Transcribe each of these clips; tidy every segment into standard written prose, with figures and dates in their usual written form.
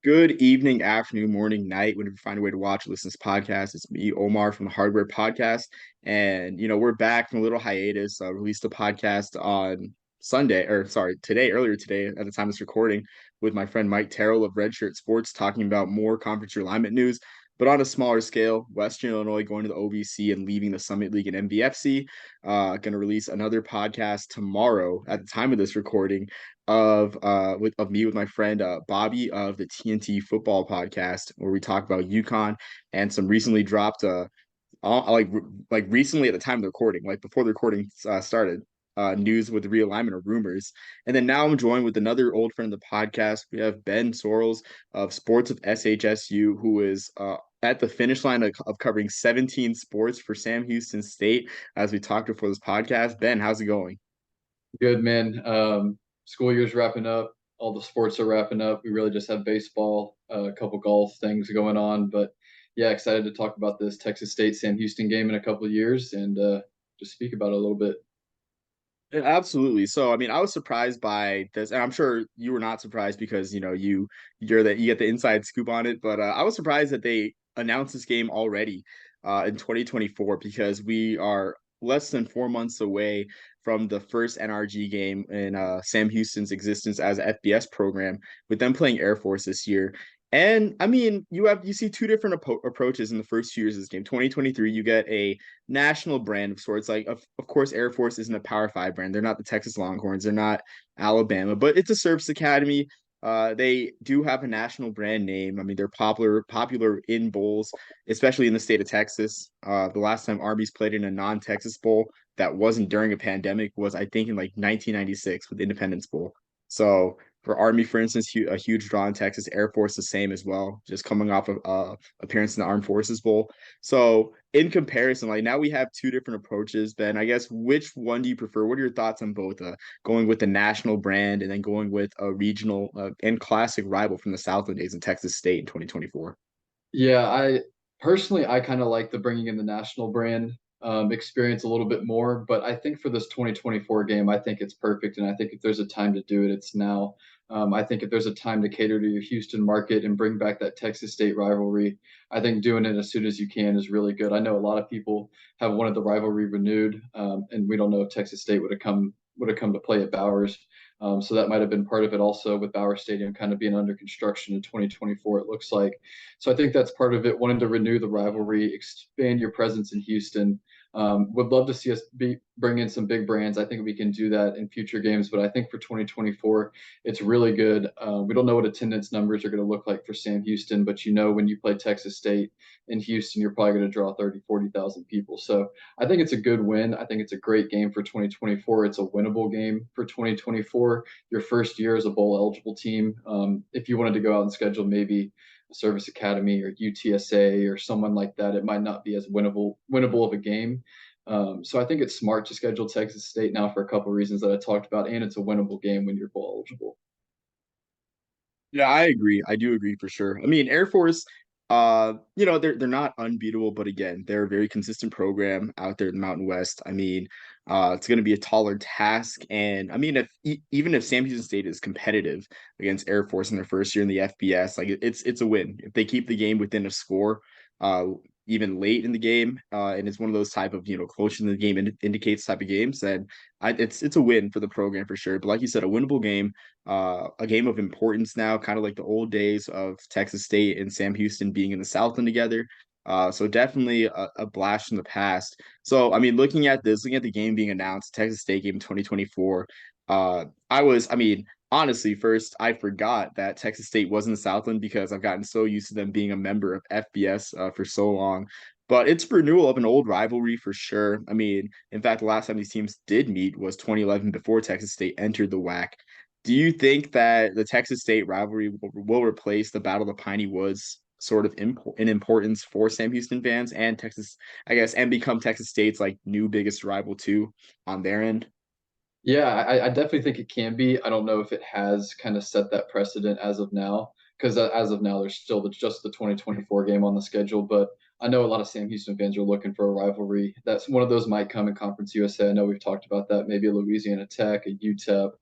Good evening, afternoon, morning, night, whenever you find a way to watch or listen to this podcast. It's me, Omar from the Hardware Podcast. And, we're back from a little hiatus. Released a podcast on Sunday, or sorry, today, earlier today, at the time of this recording, with my friend Mike Terrell of Redshirt Sports, talking about more conference realignment news, but on a smaller scale. Western Illinois going to the OVC and leaving the Summit League and MVFC. Going to release another podcast tomorrow at the time of this recording of me with my friend Bobby of the TNT Football Podcast, where we talk about UConn and some recently dropped like recently at the time of the recording, like before the recording started, news with realignment or rumors. And then now I'm joined with another old friend of the podcast. We have Ben Sorrells of Sports of SHSU, who is at the finish line of covering 17 sports for Sam Houston State, as we talked before this podcast. Ben, how's it going? Good, man. School year's wrapping up. All the sports are wrapping up. We really just have baseball, a couple golf things going on. But yeah, excited to talk about this Texas State Sam Houston game in a couple of years and just speak about it a little bit. Yeah, absolutely. So, I mean, I was surprised by this, and I'm sure you were not surprised because you get the inside scoop on it. But I was surprised that they announced this game already in 2024 because we are less than 4 months away from the first NRG game in Sam Houston's existence as a FBS program, with them playing Air Force this year. And I mean, you see two different approaches in the first 2 years of this game. 2023, you get a national brand of sorts. Like, of course, Air Force isn't a Power Five brand. They're not the Texas Longhorns. They're not Alabama, but it's a service academy. They do have a national brand name. I mean, they're popular in bowls, especially in the state of Texas. The last time Army's played in a non-Texas bowl that wasn't during a pandemic was, I think, in like 1996 with Independence Bowl. So for Army, for instance, a huge draw in Texas. Air Force the same as well, just coming off of appearance in the Armed Forces Bowl. So in comparison, like now we have two different approaches. Ben, I guess which one do you prefer? What are your thoughts on both? Going with the national brand and then going with a regional and classic rival from the Southland days in Texas State in 2024. Yeah, I kind of like the bringing in the national brand experience a little bit more, but I think for this 2024 game, I think it's perfect. And I think if there's a time to do it, it's now. I think if there's a time to cater to your Houston market and bring back that Texas State rivalry, I think doing it as soon as you can is really good. I know a lot of people have wanted the rivalry renewed, and we don't know if Texas State would have come to play at Bowers. So that might have been part of it also with Bauer Stadium kind of being under construction in 2024, it looks like. So I think that's part of it, wanting to renew the rivalry, expand your presence in Houston. Would love to see us bring in some big brands. I think we can do that in future games, but I think for 2024, it's really good. We don't know what attendance numbers are going to look like for Sam Houston, but when you play Texas State in Houston, you're probably going to draw 30, 40,000 people. So I think it's a good win. I think it's a great game for 2024. It's a winnable game for 2024. Your first year as a bowl eligible team. If you wanted to go out and schedule maybe a service academy or UTSA or someone like that, it might not be as winnable of a game. So I think it's smart to schedule Texas State now for a couple of reasons that I talked about, and it's a winnable game when you're bowl eligible. Yeah, I agree. I do agree for sure. I mean, Air Force, they're not unbeatable, but again, they're a very consistent program out there in the Mountain West. I mean, it's going to be a taller task, and I mean, even if Sam Houston State is competitive against Air Force in their first year in the FBS, like it's a win if they keep the game within a score. Uh, Even late in the game, and it's one of those type of closer in the game indicates type of games, then it's a win for the program for sure. But like you said, a winnable game, a game of importance now, kind of like the old days of Texas State and Sam Houston being in the Southland together. So definitely a blast from the past. So I mean, looking at the game being announced, Texas State game 2024. I mean, honestly, first I forgot that Texas State was in the Southland because I've gotten so used to them being a member of FBS for so long. But it's renewal of an old rivalry for sure. I mean, in fact, the last time these teams did meet was 2011 before Texas State entered the WAC. Do you think that the Texas State rivalry will replace the Battle of the Piney Woods sort of in importance for Sam Houston fans and Texas, I guess, and become Texas State's like new biggest rival too on their end? Yeah, I definitely think it can be. I don't know if it has kind of set that precedent as of now, because as of now, there's still just the 2024 game on the schedule. But I know a lot of Sam Houston fans are looking for a rivalry. That's one of those might come in Conference USA. I know we've talked about that. Maybe a Louisiana Tech, a UTEP,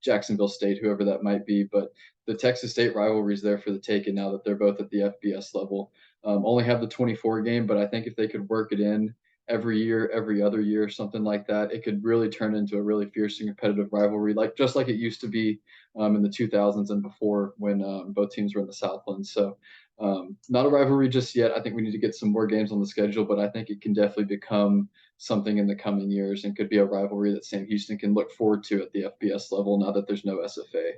Jacksonville State, whoever that might be. But the Texas State rivalry is there for the taking now that they're both at the FBS level. Only have the 24 game, but I think if they could work it in every year, every other year, something like that, it could really turn into a really fierce and competitive rivalry, like just like it used to be in the 2000s and before when both teams were in the Southland. So not a rivalry just yet. I think we need to get some more games on the schedule, but I think it can definitely become something in the coming years and could be a rivalry that Sam Houston can look forward to at the FBS level now that there's no SFA.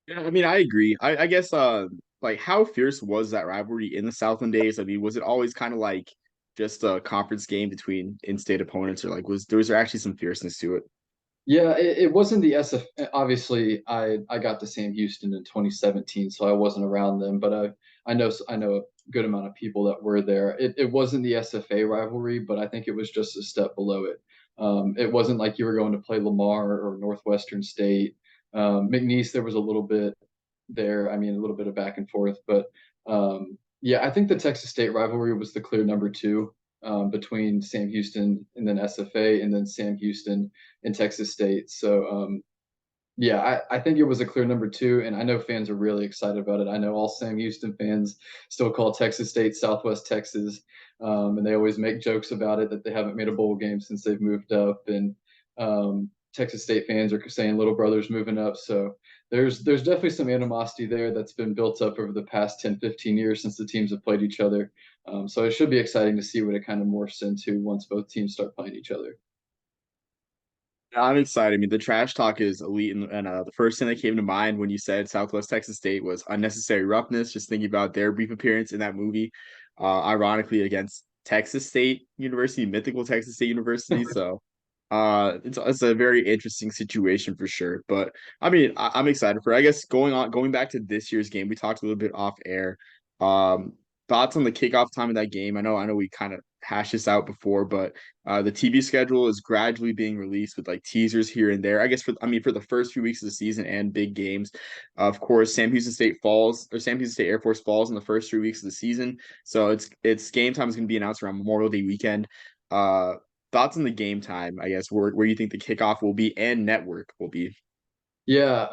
Yeah, I mean, I agree. I guess like how fierce was that rivalry in the Southland days? I mean, was it always kind of like just a conference game between in-state opponents, or like was there actually some fierceness to it? Yeah, it wasn't the SF. Obviously, I got to Sam Houston in 2017, so I wasn't around them, but I know a good amount of people that were there. It wasn't the SFA rivalry, but I think it was just a step below it. It wasn't like you were going to play Lamar or Northwestern State. McNeese, there was a little bit there. I mean, a little bit of back and forth, but yeah, I think the Texas State rivalry was the clear number two between Sam Houston and then SFA, and then Sam Houston and Texas State. So yeah, I think it was a clear number two, and I know fans are really excited about it. I know all Sam Houston fans still call Texas State Southwest Texas, and they always make jokes about it that they haven't made a bowl game since they've moved up, and Texas State fans are saying little brother's moving up. So there's definitely some animosity there that's been built up over the past 10, 15 years since the teams have played each other. So it should be exciting to see what it kind of morphs into once both teams start playing each other. I'm excited. I mean, the trash talk is elite, and the first thing that came to mind when you said Southwest Texas State was unnecessary roughness. Just thinking about their brief appearance in that movie, ironically against Texas State University, mythical Texas State University. So, it's a very interesting situation for sure. But I mean, I'm excited for it. I guess going back to this year's game, we talked a little bit off air. Um, Thoughts on the kickoff time of that game? I know we kind of hashed this out before, but the TV schedule is gradually being released with like teasers here and there. I guess for the first few weeks of the season and big games, of course, Sam Houston State Air Force falls in the first 3 weeks of the season. So it's game time is going to be announced around Memorial Day weekend. Uh, Thoughts on the game time? I guess where you think the kickoff will be and network will be. Yeah,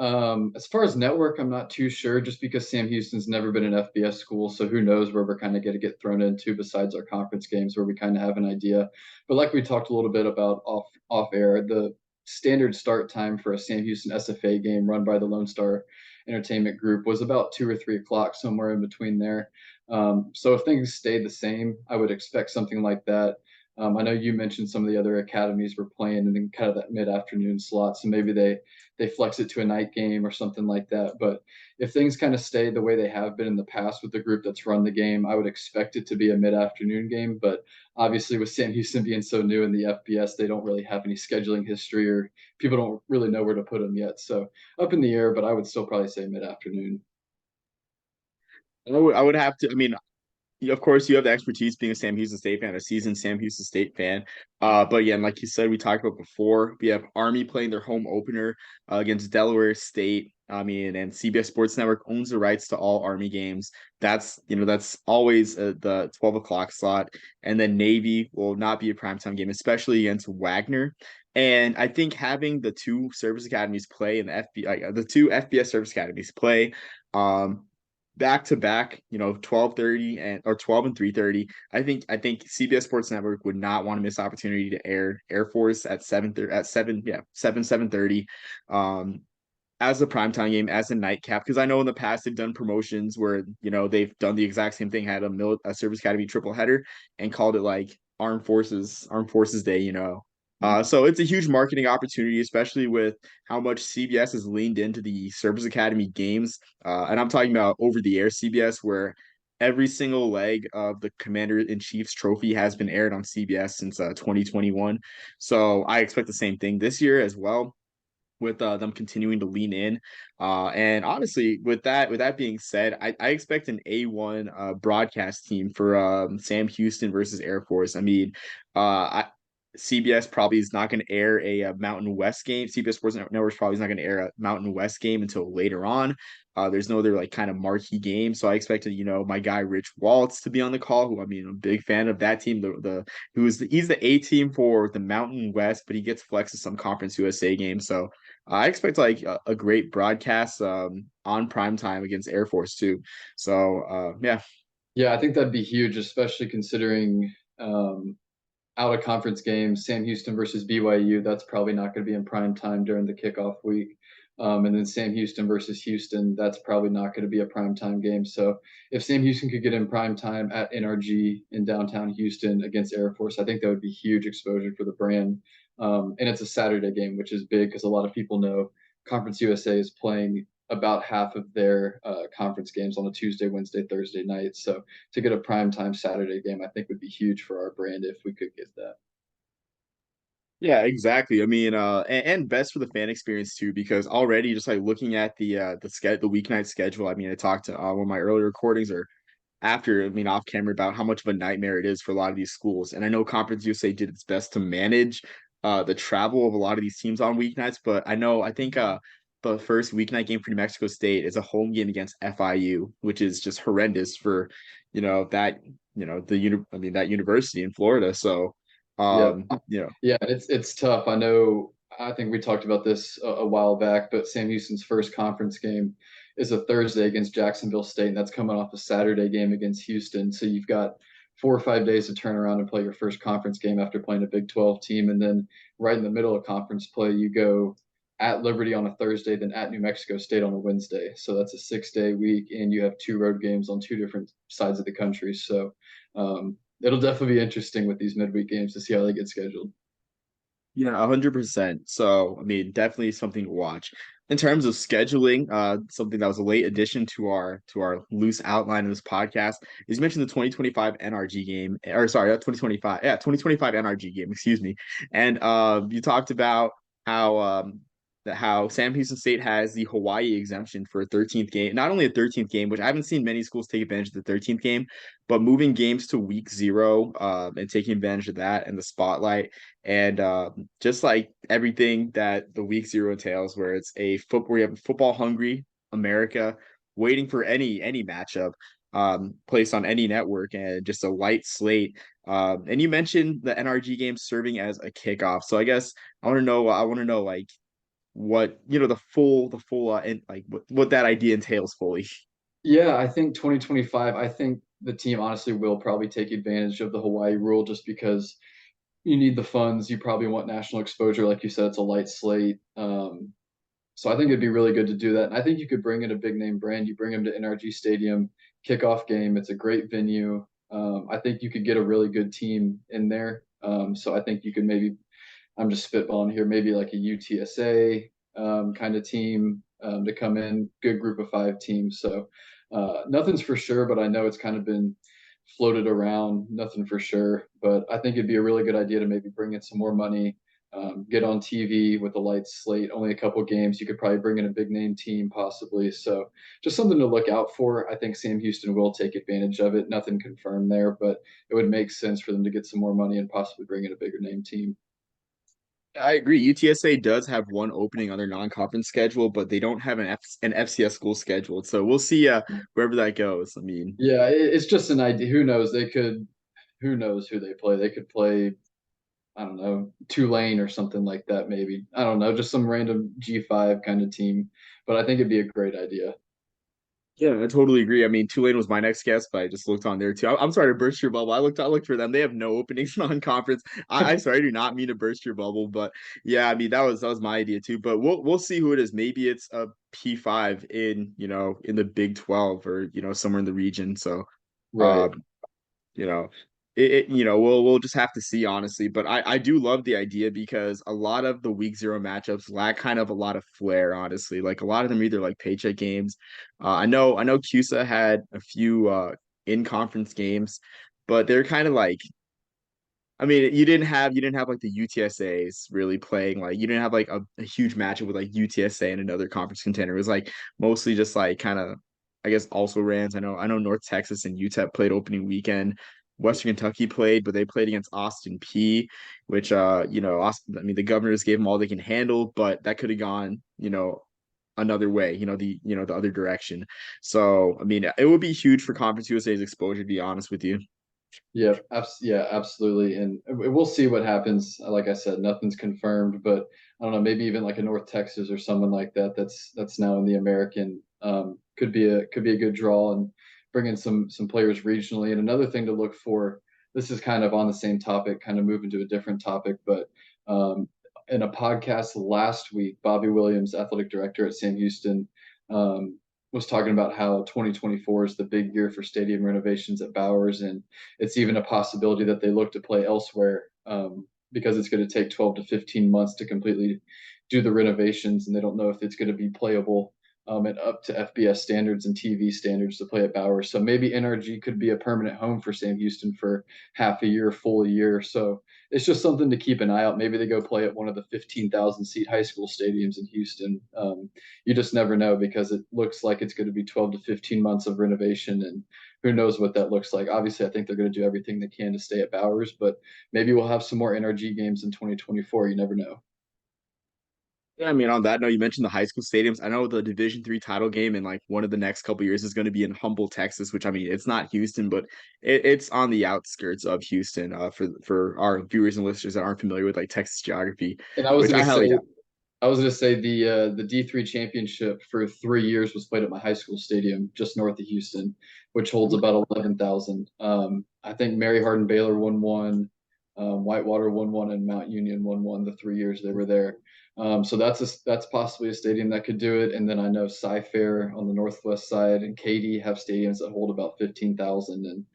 as far as network, I'm not too sure just because Sam Houston's never been an FBS school, so who knows where we're kind of going to get thrown into besides our conference games where we kind of have an idea. But like we talked a little bit about off air, the standard start time for a Sam Houston SFA game run by the Lone Star Entertainment Group was about 2 or 3 o'clock, somewhere in between there. So if things stayed the same, I would expect something like that. I know you mentioned some of the other academies were playing in kind of that mid-afternoon slot, so maybe they flex it to a night game or something like that. But if things kind of stay the way they have been in the past with the group that's run the game, I would expect it to be a mid-afternoon game. But obviously, with Sam Houston being so new in the FBS, they don't really have any scheduling history, or people don't really know where to put them yet. So up in the air, but I would still probably say mid-afternoon. I would have to. I mean, of course, you have the expertise being a Sam Houston State fan, a seasoned Sam Houston State fan. But yeah, and like you said, we talked about before, we have Army playing their home opener against Delaware State. I mean, and CBS Sports Network owns the rights to all Army games. That's always the 12 o'clock slot. And then Navy will not be a primetime game, especially against Wagner. And I think having the two service academies play in the two FBS service academies play, um, back to back, 12:30 and or 12 and 3:30. I think CBS Sports Network would not want to miss opportunity to air Air Force at 7 yeah, 7:30 um as a primetime game, as a nightcap, because I know in the past they've done promotions where, they've done the exact same thing, had a service academy triple header and called it like Armed Forces Day. So it's a huge marketing opportunity, especially with how much CBS has leaned into the Service Academy games. And I'm talking about over the air CBS, where every single leg of the Commander in Chief's trophy has been aired on CBS since 2021. So I expect the same thing this year as well, with them continuing to lean in. And honestly, with that being said, I expect an A1 broadcast team for Sam Houston versus Air Force. I mean, CBS probably is not going to air a Mountain West game. CBS Sports Network probably is not going to air a Mountain West game until later on. There's no other like kind of marquee game, so I expected my guy Rich Waltz to be on the call. Who I mean, I'm a big fan of that team. He's the A team for the Mountain West, but he gets flexed to some Conference USA games. So I expect like a great broadcast on prime time against Air Force too. So yeah. Yeah, I think that'd be huge, especially considering out of conference games, Sam Houston versus BYU. That's probably not going to be in prime time during the kickoff week. And then Sam Houston versus Houston, that's probably not going to be a prime time game. So if Sam Houston could get in prime time at NRG in downtown Houston against Air Force, I think that would be huge exposure for the brand. And it's a Saturday game, which is big because a lot of people know Conference USA is playing about half of their conference games on a Tuesday, Wednesday, Thursday night. So to get a prime time Saturday game, I think would be huge for our brand if we could get that. Yeah, exactly. I mean, and best for the fan experience too, because already just like looking at the weeknight schedule. I mean, I talked to one of my earlier recordings or after, I mean, off camera about how much of a nightmare it is for a lot of these schools. And I know Conference USA did its best to manage the travel of a lot of these teams on weeknights, but I think the first weeknight game for New Mexico State is a home game against FIU, which is just horrendous for that I mean that university in Florida. So Yeah, um, you know. yeah, it's tough. I know. I think we talked about this a while back, but Sam Houston's first conference game is a Thursday against Jacksonville State, and that's coming off a Saturday game against Houston. So you've got 4 or 5 days to turn around and play your first conference game after playing a Big 12 team, and then right in the middle of conference play, you go at Liberty on a Thursday, then at New Mexico State on a Wednesday. So that's a 6 day week, and you have two road games on two different sides of the country. So it'll definitely be interesting with these midweek games to see how they get scheduled. Yeah, 100%. So, I mean, definitely something to watch. In terms of scheduling, something that was a late addition to our loose outline of this podcast is you mentioned the 2025 NRG game, or sorry, 2025, yeah, 2025 NRG game, excuse me. And you talked about how how Sam Houston State has the Hawaii exemption for a 13th game, not only a 13th game, which I haven't seen many schools take advantage of the 13th game, but moving games to week 0 and taking advantage of that and the spotlight and just like everything that the week 0 entails, where it's where you have a football hungry America waiting for any matchup placed on any network and just a light slate. And you mentioned the NRG game serving as a kickoff, so I guess I want to know like what the full and like what that idea entails fully. Yeah, I think 2025, I think the team honestly will probably take advantage of the Hawaii rule just because you need the funds. You probably want national exposure. Like you said, it's a light slate. So I think it'd be really good to do that. And I think you could bring in a big name brand. You bring them to NRG Stadium, kickoff game. It's a great venue. I think you could get a really good team in there. So I think you could maybe, I'm just spitballing here, maybe like a UTSA kind of team to come in, good group of 5 teams. So nothing's for sure, but I know it's kind of been floated around. Nothing for sure, but I think it'd be a really good idea to maybe bring in some more money, get on TV with a light slate, only a couple games. You could probably bring in a big name team possibly. So just something to look out for. I think Sam Houston will take advantage of it. Nothing confirmed there, but it would make sense for them to get some more money and possibly bring in a bigger name team. I agree. UTSA does have one opening on their non-conference schedule, but they don't have an FCS school scheduled. So we'll see wherever that goes. I mean, Yeah, it's just an idea. Who knows? Who knows who they play? They could play, I don't know, Tulane or something like that, maybe. I don't know, just some random G5 kind of team. But I think it'd be a great idea. yeah, I totally agree. I mean, Tulane was my next guess, but I just looked on there too. I'm sorry to burst your bubble. I looked for them. They have no openings non-conference. I sorry, I do not mean to burst your bubble, but yeah, I mean that was my idea too. But we'll see who it is. Maybe it's a P5 in in the Big 12 or somewhere in the region. So Right. um, you know we'll just have to see honestly, but I do love the idea because a lot of the week 0 matchups lack kind of a lot of flair, honestly. Like a lot of them are either like paycheck games. I know CUSA had a few in conference games, but they're kind of like, I mean, you didn't have like the UTSAs really playing. Like you didn't have like a huge matchup with like UTSA and another conference contender. It was like mostly just like kind of, I guess, also rans. I know North Texas and UTEP played opening weekend. Western Kentucky played, but they played against Austin P, which Austin, I mean the Governors gave them all they can handle, but that could have gone, another way, the other direction. So, I mean, it would be huge for Conference USA's exposure, to be honest with you. Yeah, yeah, absolutely. And we'll see what happens. Like I said, nothing's confirmed, but I don't know, maybe even like a North Texas or someone like that that's now in the American could be a good draw and bring in some players regionally. And another thing to look for, this is kind of on the same topic, kind of moving to a different topic, but in a podcast last week, Bobby Williams, athletic director at Sam Houston, um, was talking about how 2024 is the big year for stadium renovations at Bowers, and it's even a possibility that they look to play elsewhere because it's going to take 12 to 15 months to completely do the renovations, and they don't know if it's going to be playable and up to FBS standards and TV standards to play at Bowers. So maybe NRG could be a permanent home for Sam Houston for half a year, full year. So it's just something to keep an eye out. Maybe they go play at one of the 15,000 seat high school stadiums in Houston. You just never know because it looks like it's going to be 12 to 15 months of renovation, and who knows what that looks like. Obviously, I think they're going to do everything they can to stay at Bowers, but maybe we'll have some more NRG games in 2024. You never know. Yeah, I mean, on that note, you mentioned the high school stadiums. I know the Division III title game in like one of the next couple years is going to be in Humble, Texas, which I mean, it's not Houston, but it's on the outskirts of Houston. For our viewers and listeners that aren't familiar with like Texas geography, And I was which going I to highly say, doubt. the D3 championship for 3 years was played at my high school stadium just north of Houston, which holds about 11,000. I think Mary Hardin Baylor won one, Whitewater won one, and Mount Union won one the 3 years they were there. So that's possibly a stadium that could do it. And then I know Cy-Fair on the northwest side and Katy have stadiums that hold about 15,000 and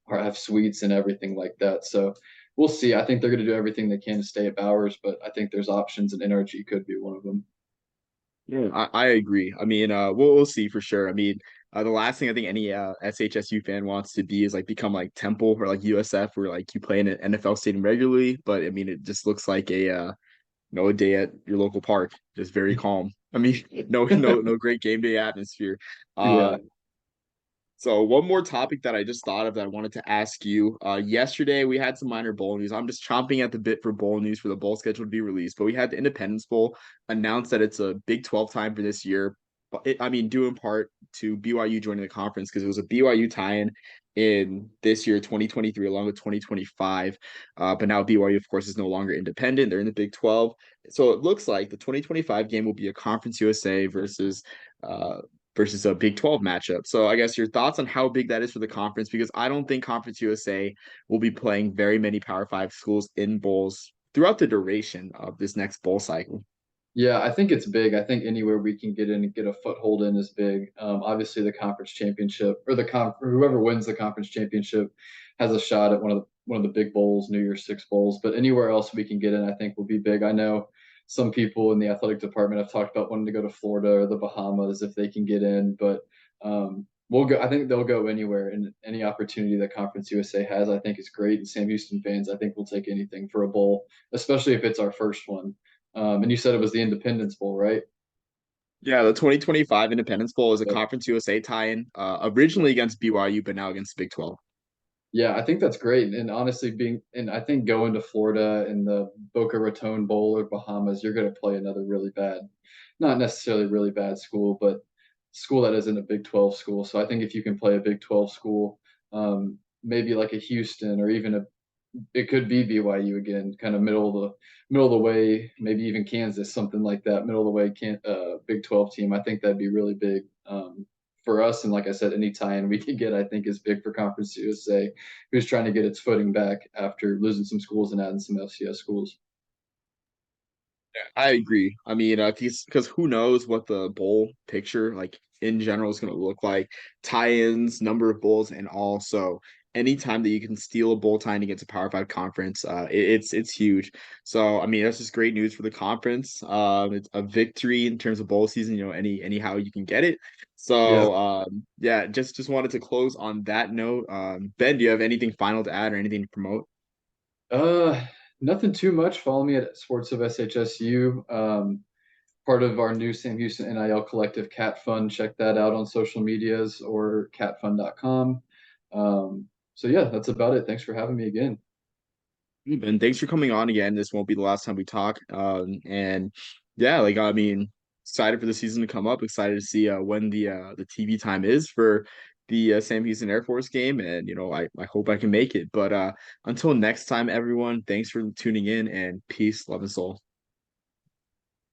have suites and everything like that. So we'll see. I think they're going to do everything they can to stay at Bowers, but I think there's options, and NRG could be one of them. Yeah, I agree. I mean, we'll see for sure. I mean, the last thing I think any SHSU fan wants to be is like become like Temple or like USF, where like you play in an NFL stadium regularly. But I mean, it just looks like a day at your local park, just very calm. I mean, no great game day atmosphere. Yeah. Uh, so one more topic that I just thought of that I wanted to ask you. Yesterday we had some minor bowl news. I'm just chomping at the bit for bowl news for the bowl schedule to be released. But we had the Independence Bowl announced that it's a Big 12 time for this year. But I mean, due in part to BYU joining the conference because it was a BYU tie-in in this year, 2023, along with 2025. But now BYU, of course, is no longer independent. They're in the Big 12. So it looks like the 2025 game will be a Conference USA uh, versus a Big 12 matchup. So I guess your thoughts on how big that is for the conference, because I don't think Conference USA will be playing very many Power Five schools in bowls throughout the duration of this next bowl cycle. Yeah, I think it's big. I think anywhere we can get in and get a foothold in is big. Obviously, the conference championship or whoever wins the conference championship has a shot at one of the big bowls, New Year's Six bowls. But anywhere else we can get in, I think will be big. I know some people in the athletic department have talked about wanting to go to Florida or the Bahamas if they can get in, but we'll go. I think they'll go anywhere, and any opportunity that Conference USA has, I think is great. And Sam Houston fans, I think, will take anything for a bowl, especially if it's our first one. And you said it was the Independence Bowl, right? Yeah, the 2025 Independence Bowl is a Yep. Conference USA tie-in, originally against BYU, but now against the Big 12. Yeah, I think that's great. And honestly, and I think going to Florida in the Boca Raton Bowl or Bahamas, you're going to play another really bad, not necessarily really bad school, but school that isn't a Big 12 school. So I think if you can play a Big 12 school, maybe like a Houston or even it could be BYU again, kind of middle of the way, maybe even Kansas, something like that, middle of the way, Big 12 team. I think that'd be really big for us. And like I said, any tie-in we could get, I think, is big for Conference USA, who's trying to get its footing back after losing some schools and adding some FCS schools. I agree. I mean, because who knows what the bowl picture like in general is going to look like, tie-ins, number of bowls, and all. So anytime that you can steal a bowl tie-in against a Power Five conference, it's huge. So I mean, that's just great news for the conference. It's a victory in terms of bowl season. Anyhow you can get it. Yeah. So yeah, just wanted to close on that note. Ben, do you have anything final to add or anything to promote? Uh, Nothing too much. Follow me at Sports of SHSU. Part of our new Sam Houston NIL collective, Cat Fund. Check that out on social medias or catfund.com. So yeah, that's about it. Thanks for having me again. And thanks for coming on again. This won't be the last time we talk. And yeah, like I mean, excited for the season to come up. Excited to see when the TV time is for the Sam Houston Air Force game. And I hope I can make it. But until next time, everyone, thanks for tuning in and peace, love and soul.